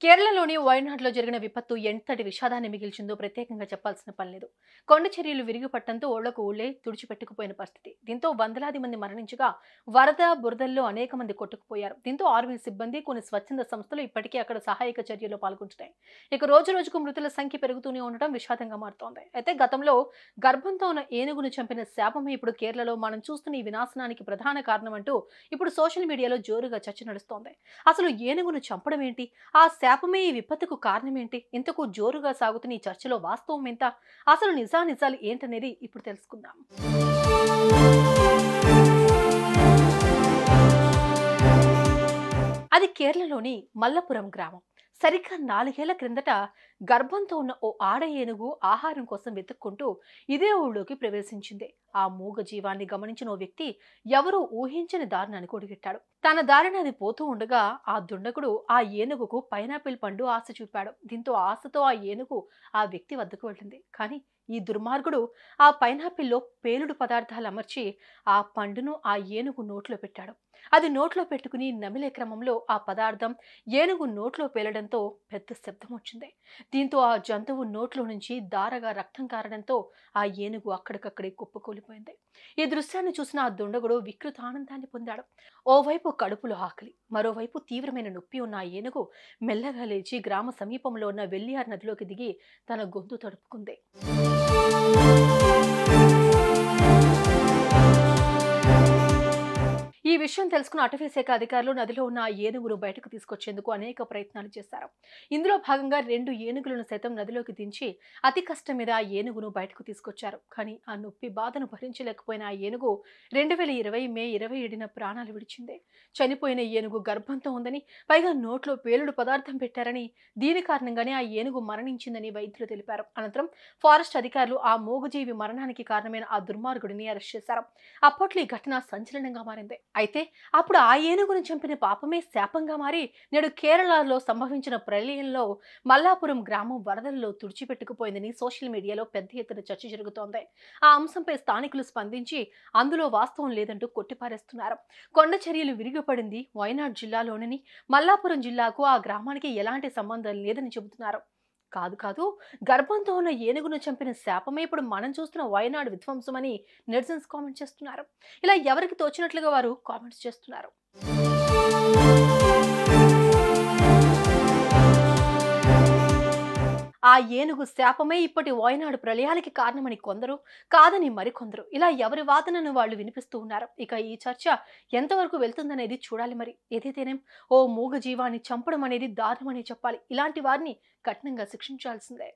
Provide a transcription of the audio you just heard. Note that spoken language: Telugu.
కేరళలోని వయనాడ్‌లో జరిగిన విపత్తు ఎంతటి విషాదాన్ని మిగిల్చిందో ప్రత్యేకంగా చెప్పాల్సిన పనిలేదు. కొండ చర్యలు విరిగిపడటంతో ఓళ్లకు ఓళ్లే తుడిచిపెట్టుకుపోయిన పరిస్థితి. దీంతో వందలాది మంది మరణించగా వరద, బురదల్లో అనేక మంది కొట్టుకుపోయారు. దీంతో ఆర్మీ సిబ్బంది, కొన్ని స్వచ్ఛంద సంస్థలు ఇప్పటికీ అక్కడ సహాయక చర్యల్లో పాల్గొంటున్నాయి. ఇక రోజు రోజుకు మృతుల సంఖ్య పెరుగుతూనే ఉండటం విషాదంగా మారుతోంది. అయితే గతంలో గర్భంతో ఉన్న ఏనుగును చంపిన శాపమే ఇప్పుడు కేరళలో మనం చూస్తున్న ఈ వినాశనానికి ప్రధాన కారణం అంటూ ఇప్పుడు సోషల్ మీడియాలో జోరుగా చర్చ నడుస్తోంది. అసలు ఏనుగును చంపడం ఏంటి? ఆ శాపమే ఈ విపత్తుకు కారణమేంటి? ఇంతకు జోరుగా సాగుతున్న ఈ చర్చలో వాస్తవం ఎంత? అసలు నిజాలు ఏంటనేది ఇప్పుడు తెలుసుకుందాం. అది కేరళలోని మల్లపురం గ్రామం. సరిగ్గా 4 ఏళ్ల క్రిందట గర్భంతో ఉన్న ఓ ఆడ ఏనుగు ఆహారం కోసం వెతుక్కుంటూ ఇదే ఊళ్ళోకి ప్రవేశించింది. ఆ మూగ జీవాన్ని గమనించిన ఓ వ్యక్తి ఎవరూ ఊహించని దారుణానికి ఒడిగట్టాడు. తన దారిన అది పోతూ ఉండగా ఆ దుండగుడు ఆ ఏనుగుకు పైనాపిల్ పండు ఆశ చూపాడు. దీంతో ఆశతో ఆ ఏనుగు ఆ వ్యక్తి వద్దకు వెళ్ళింది. కానీ ఈ దుర్మార్గుడు ఆ పైనాపిల్లో పేలుడు పదార్థాలు అమర్చి ఆ పండును ఆ ఏనుగు నోట్లో పెట్టాడు. అది నోట్లో పెట్టుకుని నమిలే క్రమంలో ఆ పదార్థం ఏనుగు నోట్లో పేలడంతో పెద్ద శబ్దం వచ్చింది. దీంతో ఆ జంతువు నోట్లో నుంచి ధారగా రక్తం కారడంతో ఆ ఏనుగు అక్కడికక్కడే కుప్పకూలిపోయింది. ఈ దృశ్యాన్ని చూసిన ఆ దుండగుడు వికృత ఆనందాన్ని పొందాడు. ఓవైపు కడుపులో ఆకలి, మరోవైపు తీవ్రమైన నొప్పి ఉన్న ఆ ఏనుగు మెల్లగా లేచి గ్రామ సమీపంలో ఉన్న వెల్లియార్ నదిలోకి దిగి తన గొంతు తడుపుకుంది. ఈ విషయం తెలుసుకున్న అటవీ శాఖ అధికారులు నదిలో ఉన్న ఆ ఏనుగును బయటకు తీసుకొచ్చేందుకు అనేక ప్రయత్నాలు చేశారు. ఇందులో భాగంగా 2 ఏనుగులను సైతం నదిలోకి దించి అతి కష్టం మీద ఆ ఏనుగును బయటకు తీసుకొచ్చారు. కానీ ఆ నొప్పి బాధను భరించలేకపోయిన ఆ ఏనుగు 2020 మే 27న ప్రాణాలు విడిచింది. చనిపోయిన ఏనుగు గర్భంతో ఉందని, పైగా నోట్లో పేలుడు పదార్థం పెట్టారని, దీని కారణంగానే ఆ ఏనుగు మరణించిందని వైద్యులు తెలిపారు. అనంతరం ఫారెస్ట్ అధికారులు ఆ మూగజీవి మరణానికి కారణమైన ఆ దుర్మార్గుడిని అరెస్ట్ చేశారు. అప్పట్లో ఈ ఘటన సంచలనంగా మారింది. అయితే అప్పుడు ఆ ఏనుగును చంపిన పాపమే శాపంగా మారి నేడు కేరళలో సంభవించిన ప్రళయంలో మల్లాపురం గ్రామం వరదల్లో తుడిచిపెట్టుకుపోయిందని సోషల్ మీడియాలో పెద్ద ఎత్తున చర్చ జరుగుతోంది. ఆ అంశంపై స్థానికులు స్పందించి అందులో వాస్తవం లేదంటూ కొట్టిపారేస్తున్నారు. కొండ చర్యలు విరిగిపడింది వయనాడ్ జిల్లాలోనని, మల్లాపురం జిల్లాకు ఆ గ్రామానికి ఎలాంటి సంబంధం లేదని చెబుతున్నారు. కాదు, గర్భంతో ఉన్న ఏనుగును చంపిన శాపమే ఇప్పుడు మనం చూస్తున్న వయనాడు విధ్వంసమని నెటిజన్స్ కామెంట్ చేస్తున్నారు. ఇలా ఎవరికి తోచినట్లుగా వారు కామెంట్స్ చేస్తున్నారు. ఆ ఏనుగు శాపమే ఇప్పటి వయనాడు ప్రళయాలకి కారణమని కొందరు, కాదని మరికొందరు, ఇలా ఎవరి వాదనను వాళ్ళు వినిపిస్తూ ఉన్నారు. ఇక ఈ చర్చ ఎంతవరకు వెళ్తుందనేది చూడాలి. మరి ఏదైతేనేం ఓ మూగ జీవాన్ని చంపడం అనేది దారుణమని చెప్పాలి. ఇలాంటి వారిని కఠినంగా శిక్షించాల్సిందే.